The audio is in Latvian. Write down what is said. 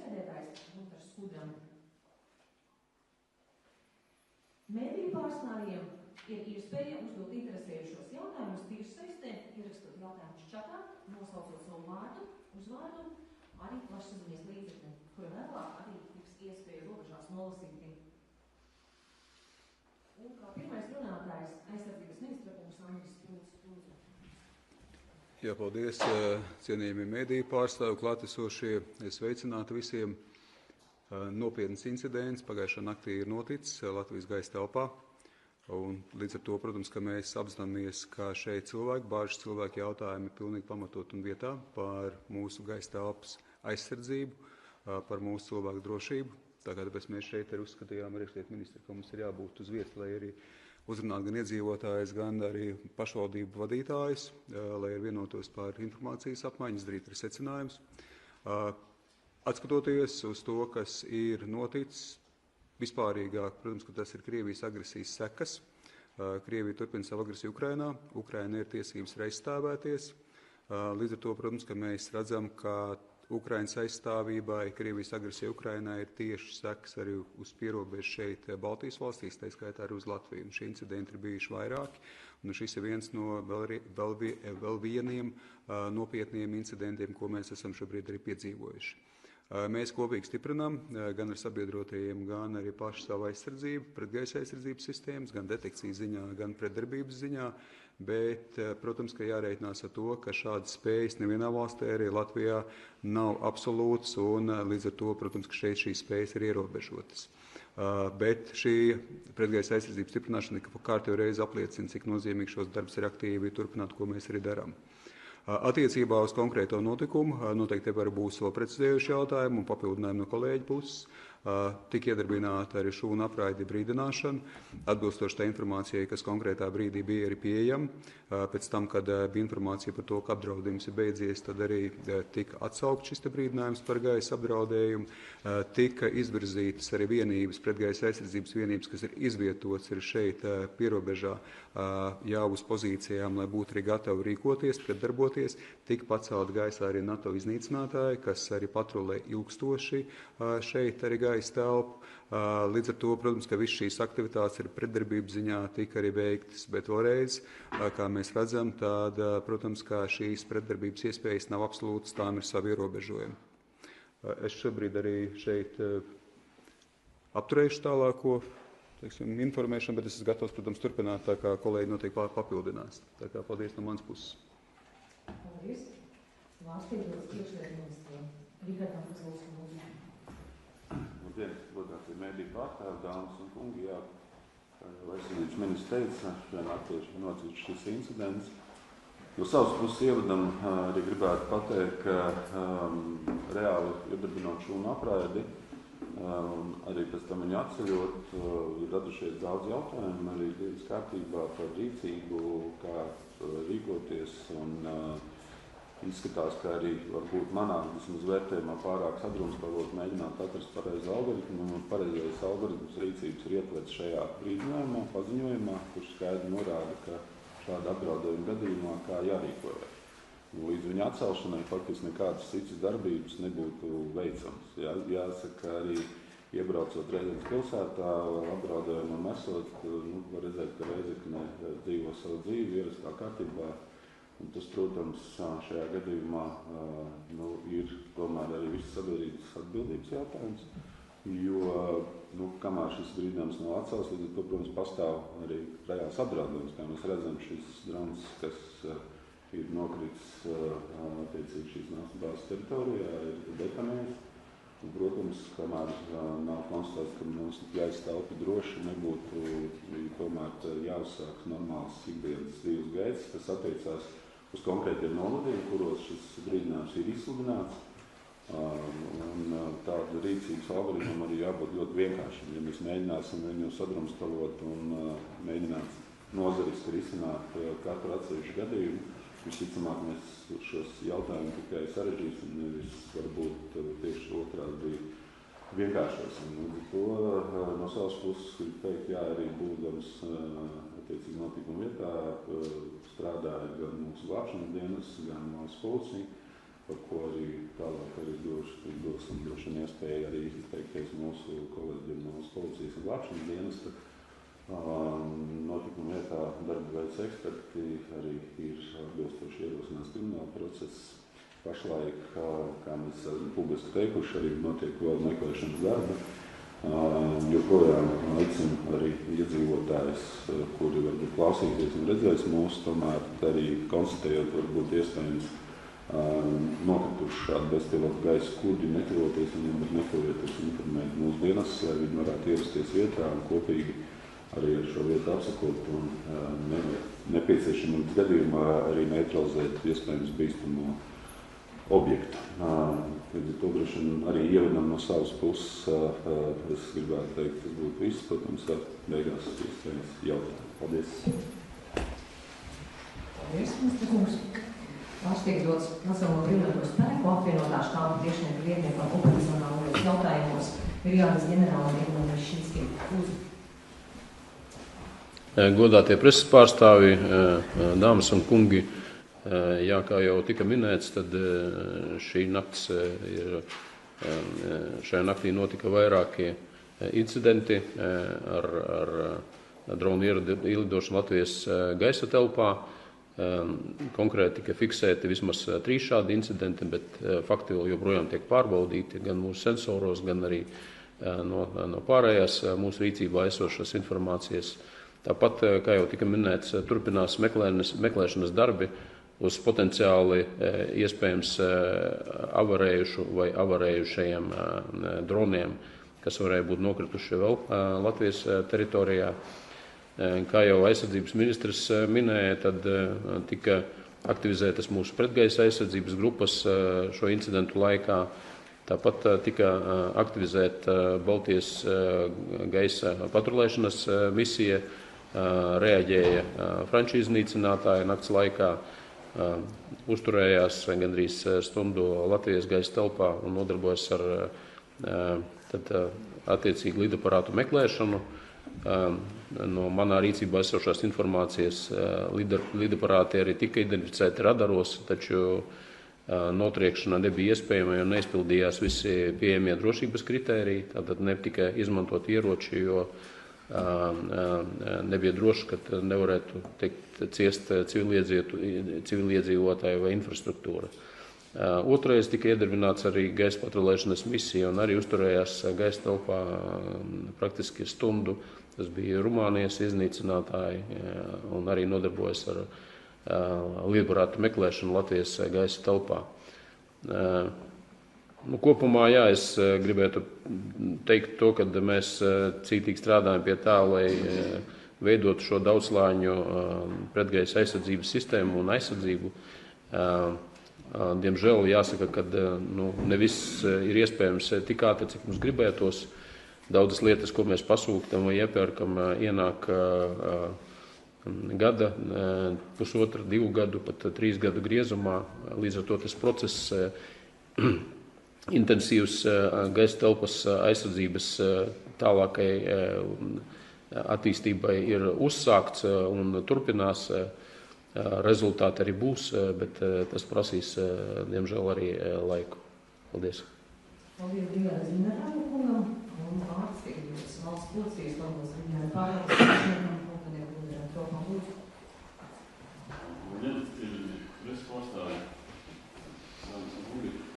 priekšsēdētājs Gunārs Skudram. Mēdīju pārstāvjiem ir iespēja uzdot interesējušos jautājumus tiešsaistē, ierakstot jautājumus čatā, nosaucot savu vārdu, uzvārdu, arī plašsaziņas līdzekļi, kura vēlāk arī tiks iespēja robežās nolasīti. Un kā pirmais runātājs aizsardzības ministra kungs Andris Lūdzu. Jā, paldies, cienījamie mēdīju pārstāvi, klātesošie. Sveicināti visiem. Nopietns incidents pagājušā naktī ir noticis Latvijas gaisa telpā. Un līdz ar to, protams, ka mēs apzināmies, ka šeit bāžas cilvēku jautājumi ir pilnīgi pamatot un vietā par mūsu gaisa telpas aizsardzību, par mūsu cilvēku drošību. Tāpēc mēs šeit arī uzskatījām ar iekšlietu ministru, ka mums ir jābūt uz vietas, lai arī uzrunātu gan iedzīvotājus, gan arī pašvaldību vadītājus, lai arī vienotos par informācijas apmaiņu, izdarīt arī secinājumus. Atskatoties uz to, kas ir noticis, vispārīgāk, protams, ka tas ir Krievijas agresijas sekas. Krievija turpina savu agresiju Ukrainā. Ukraina ir tiesības arī aizstāvēties. Līdz ar to, protams, ka mēs redzam, ka Ukrainas aizstāvībai, Krievijas agresija Ukrainā ir tieši sekas arī uz pierobežu šeit Baltijas valstīs, tā skaitā arī uz Latviju. Un šie incidenti ir bijuši vairāki, un šis ir viens no vēl vieniem nopietniem incidentiem, ko mēs esam šobrīd arī piedzīvojuši. Mēs kopīgi stiprinām gan ar sabiedrotajiem, gan arī pašu savu aizsardzību, pretgaisa aizsardzības sistēmas, gan detekcijas ziņā, gan pretdarbības ziņā, bet, protams, ka jārēķinās ar to, ka šādas spējas nevienā valstī, arī Latvijā, nav absolūtas, un līdz ar to, protams, ka šeit šīs spējas ir ierobežotas. Bet šī pretgaisa aizsardzības stiprināšana kārtējo reizi apliecina, cik nozīmīgi šos darbus ir aktīvi turpināt, ko mēs arī darām. Attiecībā uz konkrēto notikumu noteikti var būs vēl precizējuši jautājumi un papildinājumi no kolēģa puses. Tika iedarbināta arī šūnu apraidi brīdināšana, atbilstoši tā informācijai, kas konkrētā brīdī bija arī pieejama. Pēc tam, kad bija informācija par to, ka apdraudējums ir beidzies, tad arī tika atsaukt šis brīdinājums par gaisa apdraudējumu. Tika izvirzītas arī vienības, pretgaisa aizsardzības vienības, kas ir izvietotas arī šeit pierobežā jau uz pozīcijām, lai būtu arī gatavi rīkoties, pretdarboties. Tika pacelt gaisā arī NATO iznīcinātāji, kas arī patrulē ilgstoši šeit arī gaisa telpu. Līdz ar to, protams, ka visas šīs aktivitātes ir pretdarbības ziņā tika arī veiktas, bet vēlreiz, kā mēs redzam, tad, protams, ka šīs pretdarbības iespējas nav absolūtas, tām ir savi ierobežojumi. Es šobrīd arī šeit apturēšu tālāko informēšanu, bet es esmu gatavs, protams, turpināt, tā kā kolēģi noteikti papildinās. Tā kā paldies no manas puses. Paldies. Valstības iekšlietu ministriem. Rihardam Kazlūskam. Labdien, godātie mēdīju pārstāvji, dāmas un kungi. Jā, aizsardzības ministrs teica, šajā naktī ir noticis šis incidents. No savas puses ievadam arī gribētu pateikt, ka reāli iedarbinot šūnu apraidi, arī pēc tam viņu atceļot, ir radušies daudz jautājumu, arī dienas kārtībā par rīcību, kā rīkoties, un izskatās, ka arī varbūt manā vismaz vērtējumā pārāk sadrumstalot mēģināt atrast pareizu algoritmu, un pareizais algoritms rīcības ir ietverts šajā brīdinājumā, paziņojumā, kurš skaidri norāda, ka šāda apdraudējuma gadījumā kā jārīkojas. Līdz viņa atcelšanai faktiski nekādas citas darbības nebūtu veicams. Jāsaka, arī iebraucot Reizeknes pilsētā, apdraudējumam esot, var redzēt, ka Reizekne dzīvo savu dzīvi ierastā kārtībā. Un tas, protams, šajā gadījumā ir tomēr arī visas sabiedrības atbildības jautājums, jo kamēr šis brīdinājums nav atcelts, līdz ar to, protams, pastāv arī reāls apdraudējums. Kā mēs redzam, šis drons, kas ir nokritis attiecīgi šīs naftas bāzes teritorijā, ir detonējis. Un, protams, kamēr nav konstatēts, ka mums jāizstāvpi droši, nebūtu tomēr jāuzsāk normāls ikdienas dzīves gaids, kas attiecās uz konkrētiem novadiem, kuros šis brīdinājums ir izsludināts. Un tāda rīcības algoritmam arī jābūt ļoti vienkāršam. Ja mēs mēģināsim viņu sadrumstalot un mēģināt nozariski risināt katru atsevišķu gadījumu, visticamāk mēs šos jautājumus tikai sarežģīsim, nevis varbūt tieši otrādi vienkāršosim. Līdz to no savas puses gribu teikt, jā, arī būdams attiecīgi notikuma vietā strādāja gan mūsu glābšanas dienas, gan valsts policija, par ko arī tālāk arī došu dosim droši vien iespēju arī izteikties mūsu kolēģiem no policijas un glābšanas dienesta. Notikuma vietā darba veids eksperti arī ir atbilstoši ierosināts krimināla process. Pašlaik, kā mēs publiski teikuši, arī notiek vēl meklēšanas darba. Joprojām aicinu arī iedzīvotājus, kuri varbūt klausīties un redzēs mūsu, tomēr arī konstatējot, varbūt iespējams nokrituši šādu bezpilotu gaisa kuģi, neturoties viņiem, bet nekavieties informēt mūsu dienestus, lai viņi varētu ierasties vietā un kopīgi arī ar šo vietu apsakot un nepieciešamības gadījumā arī neutralizēt iespējams bīstamo objektu. Līdz ar to droši vien arī ievedam no savas puses, es gribētu teikt, tas būtu viss, protams, beigās iespējams jautājumu. Paldies! Paldies, ministra kungs! Vārds tiek dots Nacionālo brīvprātīgo spēku apvienotā štāba priekšnieku vietniekam operacionālajos jautājumos brigādes ģenerālim Ignam Lešinskijam. Lūdzu. Godātie preses pārstāvji, dāmas un kungi, jā, kā jau tika minēts, tad šajā naktī notika vairākie incidenti ar dronu ielidošanu Latvijas gaisa telpā. Konkrēti tika fiksēti vismaz 3 šādi incidenti, bet fakti vēl joprojām tiek pārbaudīti gan mūsu sensoros, gan arī no pārējās mūsu rīcībā esošās informācijas. Tāpat, kā jau tika minēts, turpinās meklēšanas darbi uz potenciāli iespējams avarējušu vai avarējušajiem droniem, kas varēja būt nokrituši vēl Latvijas teritorijā. Kā jau aizsardzības ministrs minēja, tad tika aktivizētas mūsu pretgaisa aizsardzības grupas šo incidentu laikā. Tāpat tika aktivizēta Baltijas gaisa patrulēšanas misija, reaģēja franču iznīcinātāji nakts laikā, uzturējās gandrīz stundu Latvijas gaisa telpā un nodarbojas ar attiecīgi lidaparātu meklēšanu. No manā rīcībā esošās informācijas lidaparāti arī tika identificēti radaros, taču notriekšana nebija iespējama, jo neizpildījās visi pieejamie drošības kritēriji. Tātad netika izmantot ieroči, jo nebija droši, ka nevarētu ciest civiliedzīvotāji vai infrastruktūra. Otrais tika iedarbināts arī gaisa patrulēšanas misija un arī uzturējās gaisa telpā praktiski stundu. Tas bija Rumānijas iznīcinātāji un arī nodarbojas ar lidaparātu meklēšanu Latvijas gaisa telpā. Kopumā, jā, es gribētu teikt to, ka mēs cītīgi strādājam pie tā, lai veidotu šo daudzslāņu pretgaisa aizsardzības sistēmu un aizsardzību. Diemžēl jāsaka, ka ne viss ir iespējams tik ātri, cik mums gribētos. Daudzas lietas, ko mēs pasūktam vai iepērkam, ienāk gada, pusotra, 2 gadu, pat 3 gadu griezumā. Līdz ar to tas process intensīvs gaisa telpas aizsardzības tālākai attīstībai ir uzsākts un turpinās. Rezultāti arī būs, bet tas prasīs, diemžēl, arī laiku. Paldies. Paldies brigādes ģenerālim kungam un vārds tiek dots valsts policijas valdes ģenerālim pārvaldniekam un tad ir Tropam. Lūdzu.